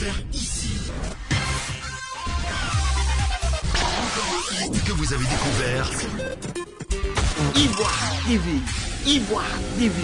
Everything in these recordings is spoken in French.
découvert ici. Que vous avez découvert Ivoire TV. Ivoire TV.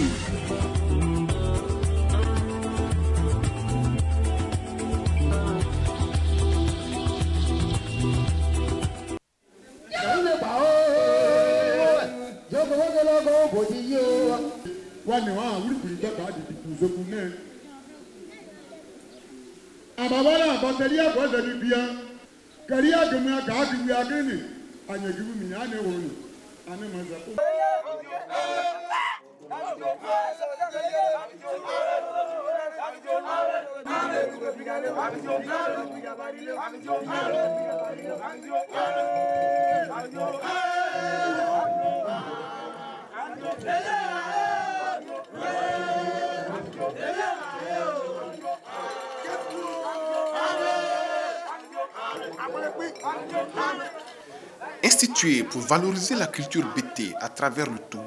Institué pour valoriser la culture bété à travers le tourou,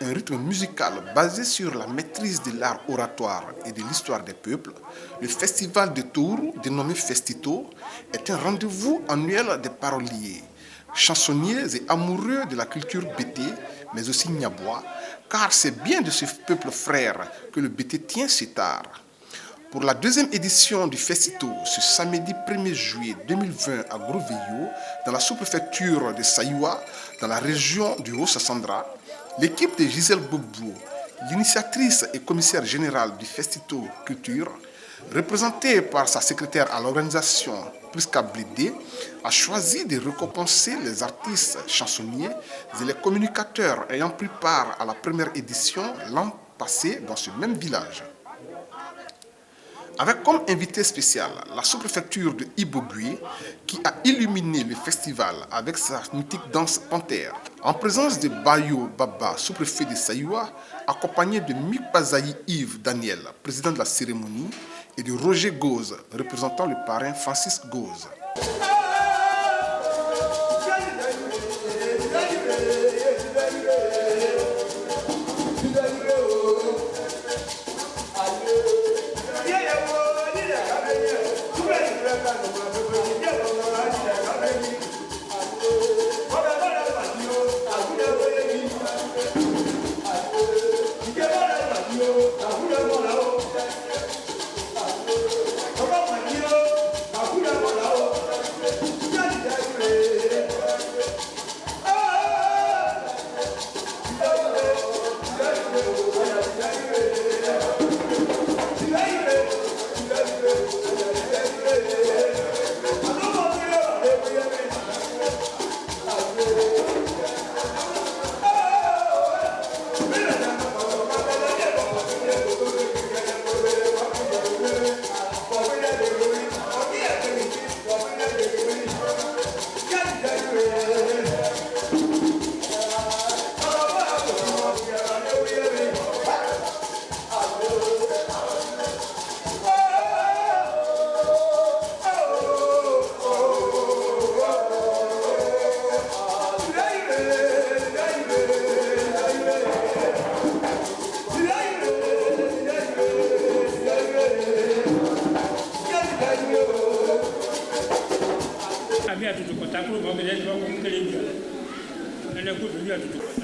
un rythme musical basé sur la maîtrise de l'art oratoire et de l'histoire des peuples, le festival de tourou, dénommé Festito, est un rendez-vous annuel des paroliers, chansonniers et amoureux de la culture bété, mais aussi niabois, car c'est bien de ce peuple frère que le bété tient cet art. Pour la deuxième édition du Festito, ce samedi 1er juillet 2020 à Gros-Veillot, dans la sous-préfecture de Saïwa, dans la région du Haut-Sassandra, l'équipe de Gisèle Bobo, l'initiatrice et commissaire générale du Festito Culture, représentée par sa secrétaire à l'organisation Priska Blédé, a choisi de récompenser les artistes chansonniers et les communicateurs ayant pris part à la première édition l'an passé dans ce même village. Avec comme invité spécial la sous-préfecture de Ibobui qui a illuminé le festival avec sa mythique danse panthère. En présence de Bayo Baba, sous-préfet de Saïwa, accompagné de Mikpazaï Yves Daniel, président de la cérémonie, et de Roger Gauze, représentant le parrain Francis Gauze.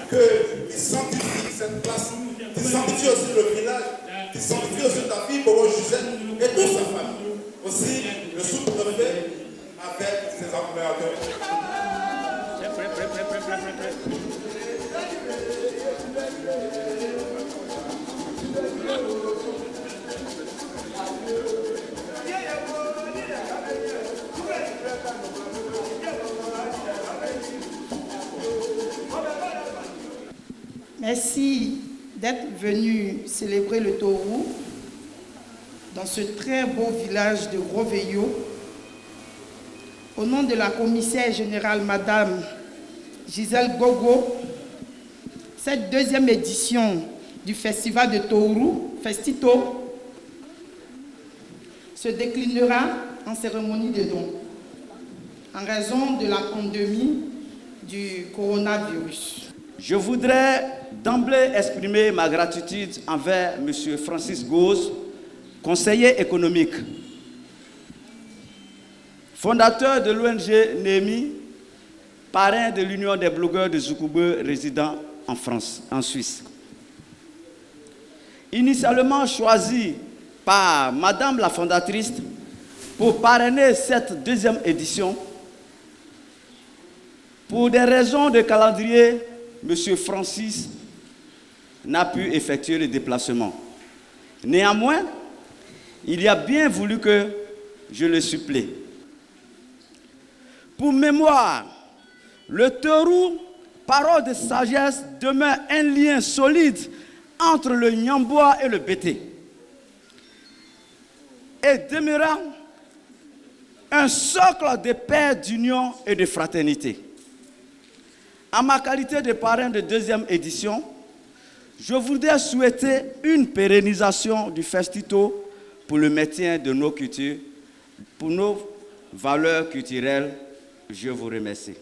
Que tu sanctifies cette place, tu sanctifies aussi le village, tu sanctifies aussi ta fille Bobo Gisèle et toute sa famille. Aussi le sous-préfet avec ses employeurs. Merci d'être venu célébrer le Tourou dans ce très beau village de Gros-Veillot. Au nom de la commissaire générale, Madame Gisèle Gogo, cette deuxième édition du festival de Tourou, Festito, se déclinera en cérémonie de dons en raison de la pandémie du coronavirus. Je voudrais d'emblée exprimer ma gratitude envers M. Francis Gauze, conseiller économique, fondateur de l'ONG NEMI, parrain de l'Union des blogueurs de Zoukoube résidant en France, en Suisse. Initialement choisi par Madame la fondatrice pour parrainer cette deuxième édition, pour des raisons de calendrier, M. Francis n'a pu effectuer le déplacement. Néanmoins, il a bien voulu que je le supplée. Pour mémoire, le Teurou, parole de sagesse, demeure un lien solide entre le Nyambois et le Bété et demeurera un socle de paix, d'union et de fraternité. En ma qualité de parrain de deuxième édition, je voudrais souhaiter une pérennisation du Festito pour le maintien de nos cultures, pour nos valeurs culturelles. Je vous remercie.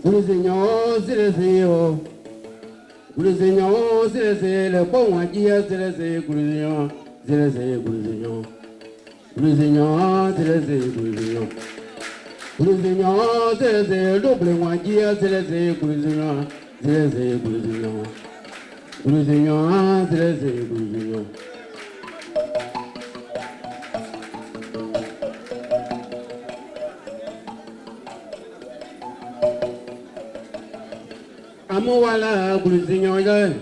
Guruzinho, Zirezio. Guruzinho, Zireze, le bon Wagia, Zireze, Guruzinho, Zireze, Guruzinho. Guruzinho, Zireze, Guruzinho. Guruzinho, Zireze, double Wagia, Zireze, Guruzinho, Zireze, Guruzinho. Guruzinho, Zireze, Guruzinho. Amowala Guruzinho le,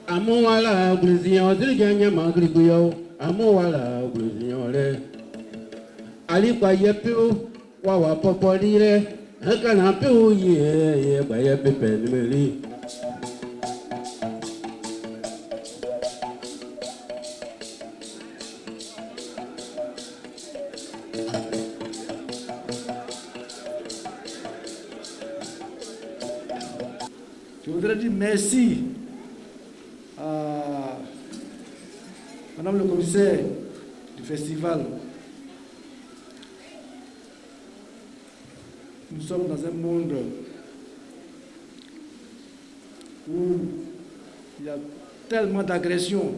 Amowala Guruzinho Ziriganya Magribuyo, Amowala Guruzinho le. Ali kwa yepu wawa popolire, akana pu ye kwa yepe penmeli. Je voudrais dire merci à Madame le commissaire du festival. Nous sommes dans un monde où il y a tellement d'agressions.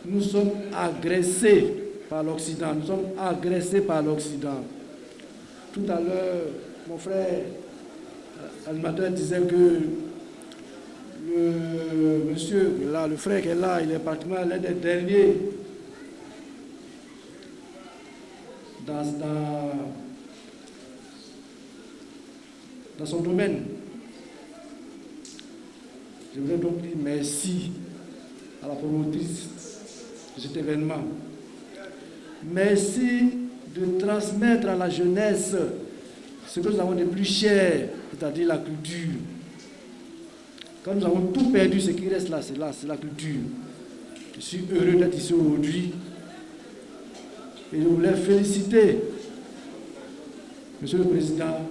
Nous sommes agressés par l'Occident. Nous sommes agressés par l'Occident. Tout à l'heure, mon frère animateur disait que le monsieur là, le frère qui est là, il est pratiquement l'un des derniers dans son domaine. Je voudrais donc dire merci à la promotrice de cet événement. Merci de transmettre à la jeunesse ce que nous avons de plus cher, c'est-à-dire la culture. Quand nous avons tout perdu, ce qui reste là, c'est la culture. Je suis heureux d'être ici aujourd'hui. Et je voulais féliciter Monsieur le Président,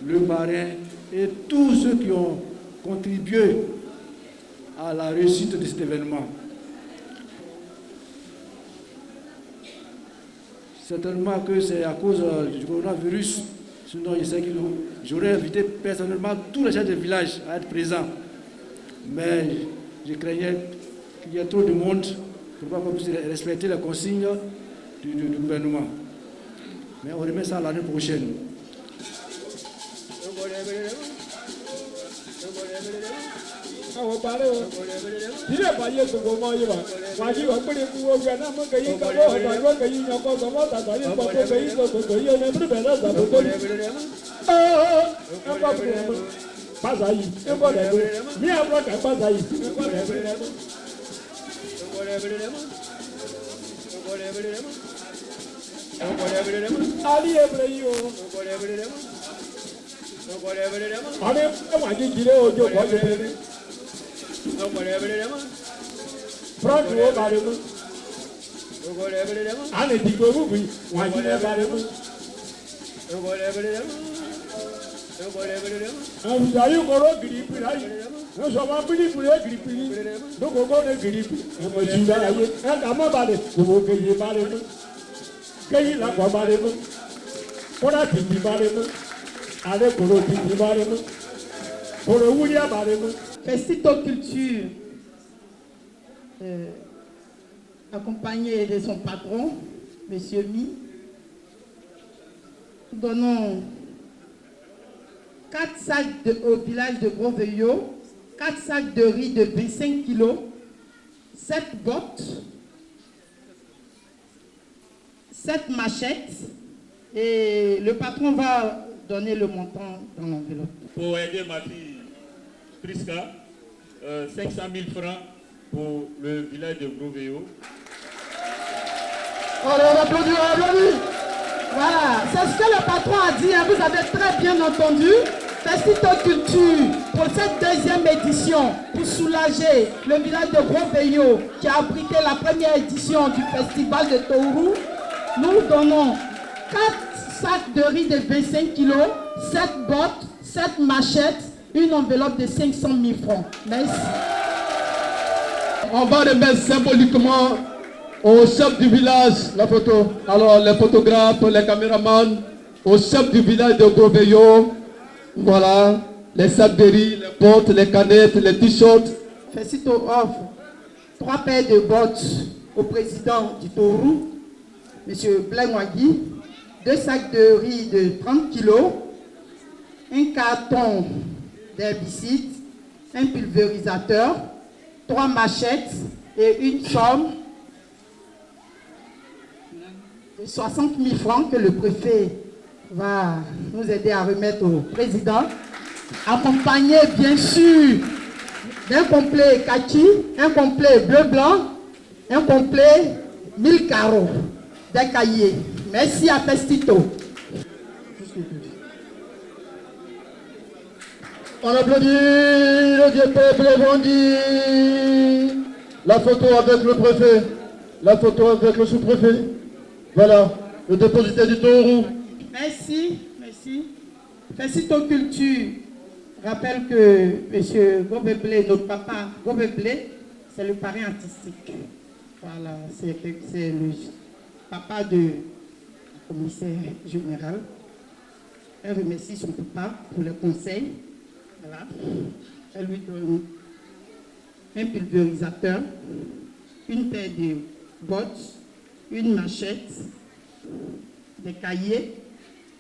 le parrain et tous ceux qui ont contribué à la réussite de cet événement. Certainement que c'est à cause du coronavirus. Sinon, je sais que j'aurais invité personnellement tous les chefs de village à être présents. Mais je craignais qu'il y ait trop de monde pour pas qu'on puisse respecter les consignes du gouvernement. Mais on remet ça l'année prochaine. Festito Culture, accompagné de son patron, M. Mi, nous donnons 4 sacs au village de Gros-Veillot, 4 sacs de riz de 25 kg, 7 bottes, 7 machettes, et le patron va donner le montant dans l'enveloppe. Pour aider ma fille Priska, 500 000 francs pour le village de Gros-Veillot. Allez, on applaudit, on applaudit. Voilà, c'est ce que le patron a dit, hein, vous avez très bien entendu. Festito Culture, pour cette deuxième édition, pour soulager le village de Gros-Veillot, qui a abrité la première édition du festival de Tourou, nous donnons 4 sacs de riz de 25 kg, 7 bottes, 7 machettes, une enveloppe de 500 000 francs. Merci. On va remettre symboliquement au chef du village la photo. Alors les photographes, les caméramans, au chef du village de Gros-Veillot, Voilà, les sacs de riz, les bottes, les canettes, les t-shirts. Festito offre 3 paires de bottes au président du Tourou, M. Blainwagui, 2 sacs de riz de 30 kg, un carton d'herbicide, un pulvérisateur, 3 machettes et une somme de 60 000 francs que le préfet va nous aider à remettre au président, accompagné bien sûr d'un complet kaki, un complet bleu-blanc, un complet 1000 carreaux, d'un cahier. Merci à Festito. On applaudit le Dieu peuple bandit. La photo avec le préfet, la photo avec le sous-préfet. Voilà, le dépositaire du Tourou. Merci, merci. Festito Culture rappelle que M. Gobeblé, notre papa Gobeblé, c'est le parrain artistique. Voilà, c'est le papa du commissaire général. Elle remercie son papa pour le conseil. Voilà. Elle lui donne un pulvérisateur, une paire de bottes, une machette, des cahiers,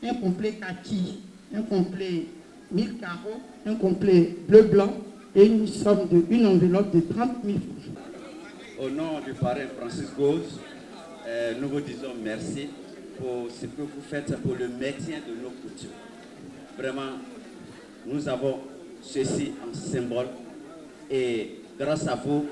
un complet kaki, un complet 1000 carreaux, un complet bleu-blanc et une enveloppe de 30 000 francs. Au nom du parrain Francis Gauze, nous vous disons merci pour ce que vous faites pour le maintien de nos coutumes. Vraiment, nous avons ceci en symbole et grâce à vous,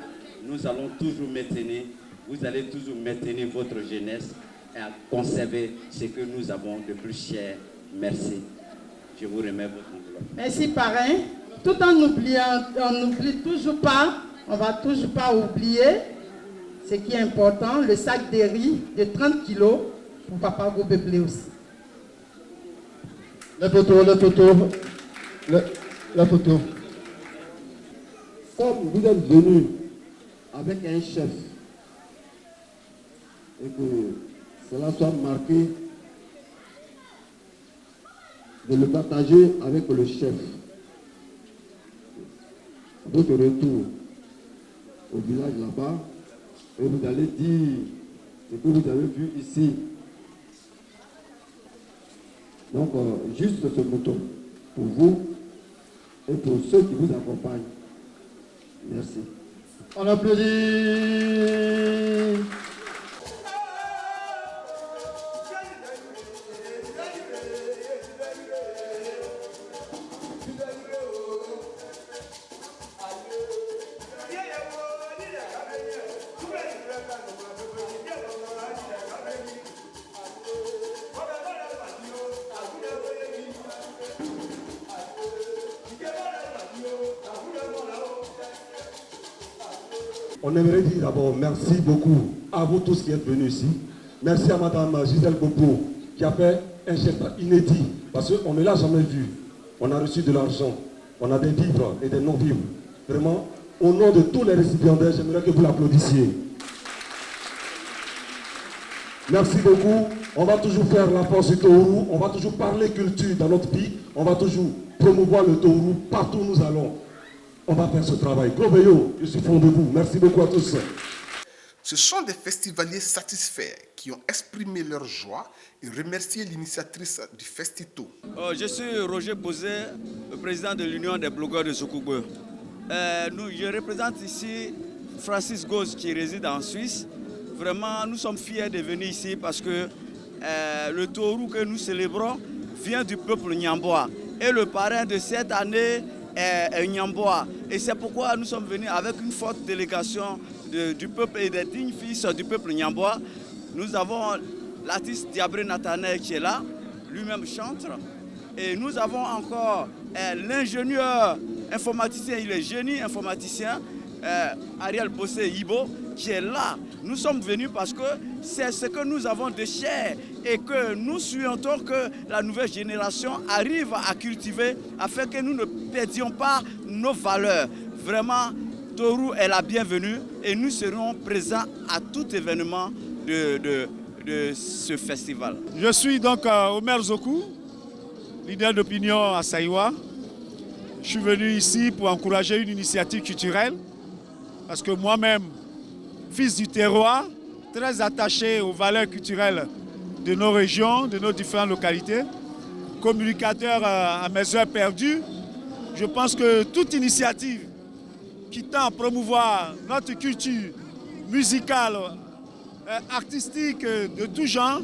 nous allons toujours maintenir, vous allez toujours maintenir votre jeunesse et à conserver ce que nous avons de plus cher. Merci. Je vous remets votre enveloppe. Merci parrain. Tout en oubliant, on n'oublie toujours pas, on ne va toujours pas oublier ce qui est important, le sac de riz de 30 kilos pour papa Gobeblé aussi. La photo, la photo, la photo. Comme vous êtes venu avec un chef et que cela soit marqué, de le partager avec le chef. Votre retour au village là-bas, et vous allez dire ce que vous avez vu ici. Donc, juste ce bouton pour vous et pour ceux qui vous accompagnent. Merci. On applaudit. On aimerait dire d'abord merci beaucoup à vous tous qui êtes venus ici. Merci à Madame Gisèle Bobo qui a fait un geste inédit parce qu'on ne l'a jamais vu. On a reçu de l'argent, on a des vivres et des non-vivres. Vraiment, au nom de tous les récipiendaires, j'aimerais que vous l'applaudissiez. Merci beaucoup. On va toujours faire la force du Tourou. On va toujours parler culture dans notre pays. On va toujours promouvoir le Tourou partout où nous allons. On va faire ce travail. Gros Veillot, je suis fond de vous. Merci beaucoup à tous. Ce sont des festivaliers satisfaits qui ont exprimé leur joie et remercié l'initiatrice du Festito. Je suis Roger Bozé, le président de l'Union des blogueurs de Soukougbeu. Je représente ici Francis Gauze qui réside en Suisse. Vraiment, nous sommes fiers de venir ici parce que le Tourou que nous célébrons vient du peuple Nyambois. Et le parrain de cette année est Nyambois. Et c'est pourquoi nous sommes venus avec une forte délégation du peuple et des dignes fils du peuple Nyambois. Nous avons l'artiste Diabré Nathanaël qui est là, lui-même chantre. Et nous avons encore l'ingénieur informaticien, il est génie informaticien, Ariel Bossé Ibo, qui est là. Nous sommes venus parce que c'est ce que nous avons de cher et que nous souhaitons que la nouvelle génération arrive à cultiver afin que nous ne perdions pas nos valeurs. Vraiment, Tourou est la bienvenue et nous serons présents à tout événement de ce festival. Je suis donc Omer Zokou, leader d'opinion à Saïwa. Je suis venu ici pour encourager une initiative culturelle parce que moi-même, fils du terroir, très attaché aux valeurs culturelles de nos régions, de nos différentes localités, communicateur à mes heures perdues, je pense que toute initiative qui tend à promouvoir notre culture musicale, artistique de tout genre,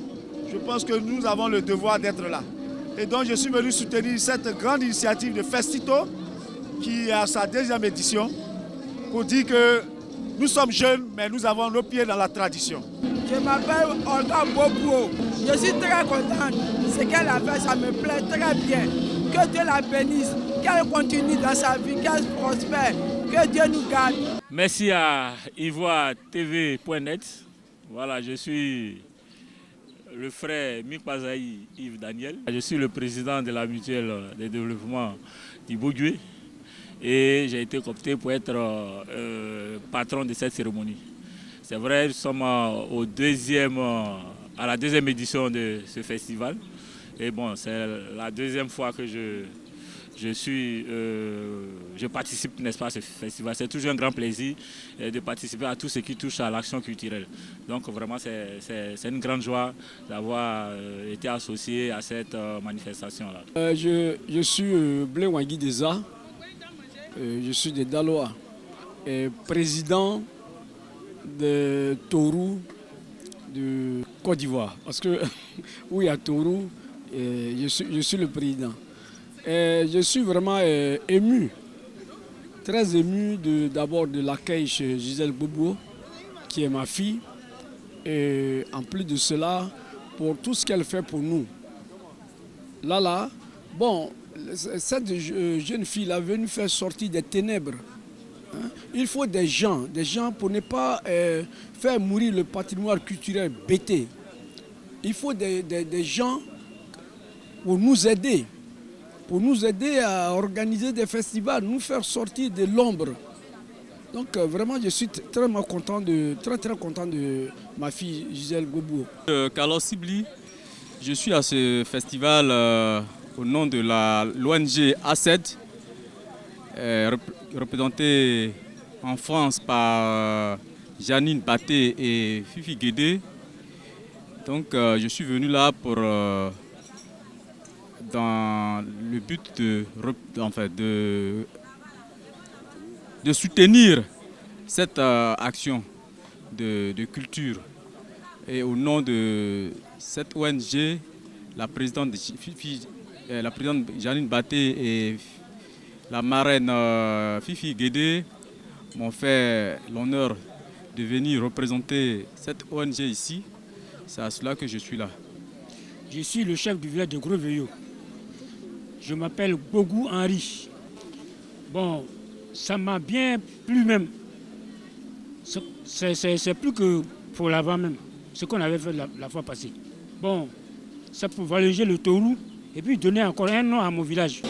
je pense que nous avons le devoir d'être là. Et donc je suis venu soutenir cette grande initiative de Festito qui est à sa 2e édition pour dire que nous sommes jeunes mais nous avons nos pieds dans la tradition. Je m'appelle Olga Bobo. Je suis très contente. Ce qu'elle a fait, ça me plaît très bien. Que Dieu la bénisse, qu'elle continue dans sa vie, qu'elle prospère, que Dieu nous garde. Merci à ivoiretv.net. Voilà, je suis le frère Mikpazaï Yves Daniel. Je suis le président de la mutuelle de développement d'Ibougué et j'ai été coopté pour être patron de cette cérémonie. C'est vrai, nous sommes à la 2e édition de ce festival. Et bon, c'est la 2e fois que je participe, n'est-ce pas, à ce festival. C'est toujours un grand plaisir de participer à tout ce qui touche à l'action culturelle. Donc vraiment, c'est une grande joie d'avoir été associé à cette manifestation-là. Je suis Blé Wangui Deza, je suis de Daloa, président de Tourou de Côte d'Ivoire. Parce que oui, à Tourou, je suis le président. Et je suis vraiment ému, très ému d'abord de l'accueil chez Gisèle Bobo, qui est ma fille. Et en plus de cela, pour tout ce qu'elle fait pour nous. Bon, cette jeune fille est venue faire sortir des ténèbres. Il faut des gens pour ne pas faire mourir le patrimoine culturel bêté. Il faut des gens pour nous aider à organiser des festivals, nous faire sortir de l'ombre. Donc vraiment, je suis très content de ma fille Gisèle Bobo. Carlos Sibli, je suis à ce festival au nom de l'ONG ACED. Représenté en France par Janine Baté et Fifi Guédé. Donc je suis venu là pour dans le but de soutenir cette action de culture. Et au nom de cette ONG, la présidente Janine Baté et la marraine Fifi Guédé m'ont fait l'honneur de venir représenter cette ONG ici. C'est à cela que je suis là. Je suis le chef du village de Gros-Veillot. Je m'appelle Bogou Henri. Bon, ça m'a bien plu même. C'est plus que pour l'avant même, ce qu'on avait fait la fois passée. Bon, c'est pour valoriser le Tourou et puis donner encore un nom à mon village.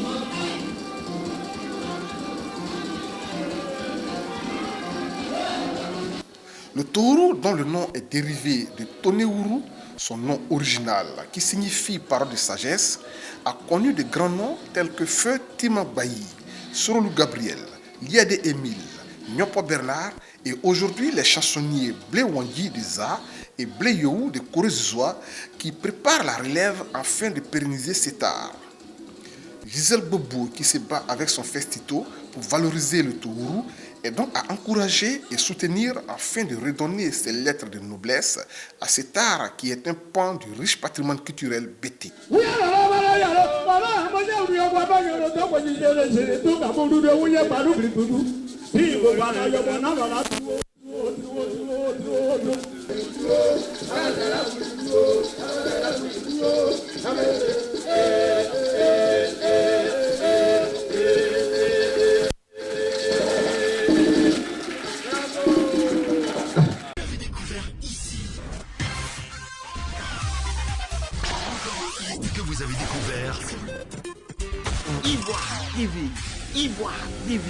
Le Tourou, dont le nom est dérivé de Tonéourou, son nom original, qui signifie parole de sagesse, a connu de grands noms tels que Feu Tima Bayi, Sorolou Gabriel, Liade Émile, Nyopo Bernard et aujourd'hui les chansonniers Blé Wangui Deza et Blé Youhou de Corée-Zoua qui préparent la relève afin de pérenniser cet art. Gisèle Bobo, qui se bat avec son Festito pour valoriser le Tourou, est donc à encourager et soutenir afin de redonner ses lettres de noblesse à cet art qui est un pan du riche patrimoine culturel bété. Que vous avez découvert Ivoire TV. Ivoire TV.